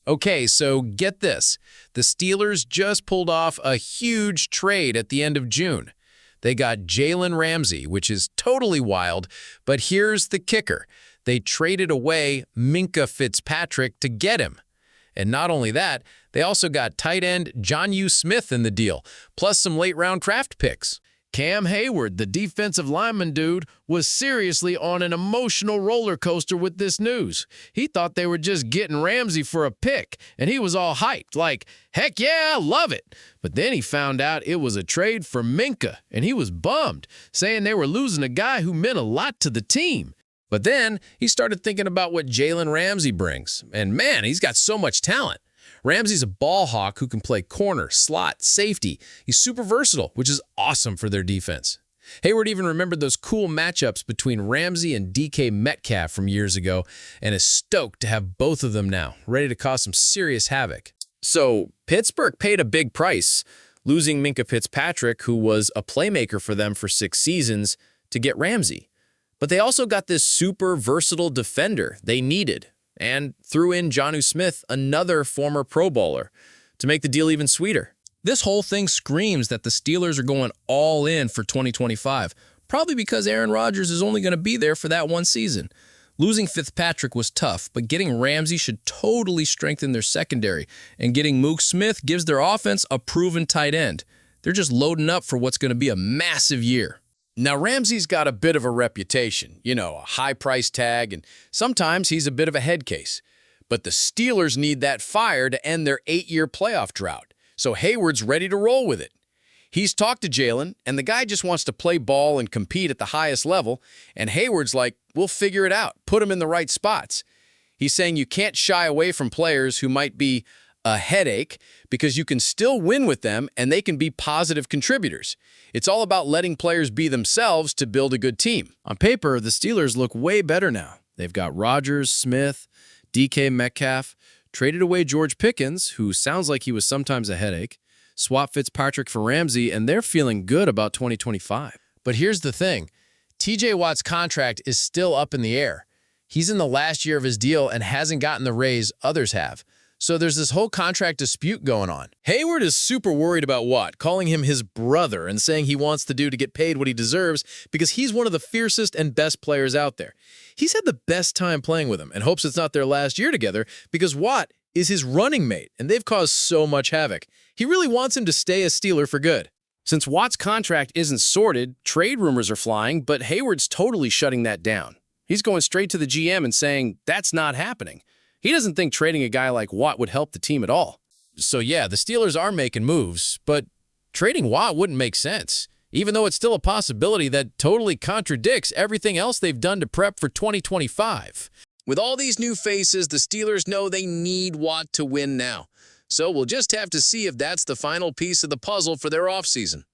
Okay, so get this. The Steelers just pulled off a huge trade at the end of June. They got Jalen Ramsey, which is totally wild, but here's the kicker. They traded away Minkah Fitzpatrick to get him. And not only that, they also got tight end Jonnu Smith in the deal, plus some late-round draft picks. Cam Heyward, the defensive lineman dude, was seriously on an emotional roller coaster with this news. He thought they were just getting Ramsey for a pick, and he was all hyped, like, heck yeah, I love it. But then he found out it was a trade for Minkah, and he was bummed, saying they were losing a guy who meant a lot to the team. But then he started thinking about what Jalen Ramsey brings, and man, he's got so much talent. Ramsey's a ball hawk who can play corner, slot, safety. He's super versatile, which is awesome for their defense. Heyward even remembered those cool matchups between Ramsey and DK Metcalf from years ago and is stoked to have both of them now, ready to cause some serious havoc. So Pittsburgh paid a big price, losing Minkah Fitzpatrick, who was a playmaker for them for 6 seasons, to get Ramsey. But they also got this super versatile defender they needed, and threw in Jonnu Smith, another former Pro Bowler, to make the deal even sweeter. This whole thing screams that the Steelers are going all in for 2025, probably because Aaron Rodgers is only going to be there for that one season. Losing Fitzpatrick was tough, but getting Ramsey should totally strengthen their secondary, and getting Mook Smith gives their offense a proven tight end. They're just loading up for what's going to be a massive year. Now, Ramsey's got a bit of a reputation, a high price tag, and sometimes he's a bit of a head case. But the Steelers need that fire to end their 8-year playoff drought, so Heyward's ready to roll with it. He's talked to Jalen, and the guy just wants to play ball and compete at the highest level, and Heyward's like, we'll figure it out, put him in the right spots. He's saying you can't shy away from players who might be a headache because you can still win with them and they can be positive contributors. It's all about letting players be themselves to build a good team. On paper, the Steelers look way better now. They've got Rodgers, Smith, DK Metcalf, traded away George Pickens, who sounds like he was sometimes a headache, swapped Fitzpatrick for Ramsey, and they're feeling good about 2025. But here's the thing. TJ Watt's contract is still up in the air. He's in the last year of his deal and hasn't gotten the raise others have. So there's this whole contract dispute going on. Heyward is super worried about Watt, calling him his brother and saying he wants the dude to get paid what he deserves because he's one of the fiercest and best players out there. He's had the best time playing with him and hopes it's not their last year together because Watt is his running mate and they've caused so much havoc. He really wants him to stay a Steeler for good. Since Watt's contract isn't sorted, trade rumors are flying, but Heyward's totally shutting that down. He's going straight to the GM and saying that's not happening. He doesn't think trading a guy like Watt would help the team at all. So yeah, the Steelers are making moves, but trading Watt wouldn't make sense, even though it's still a possibility that totally contradicts everything else they've done to prep for 2025. With all these new faces, the Steelers know they need Watt to win now. So we'll just have to see if that's the final piece of the puzzle for their offseason.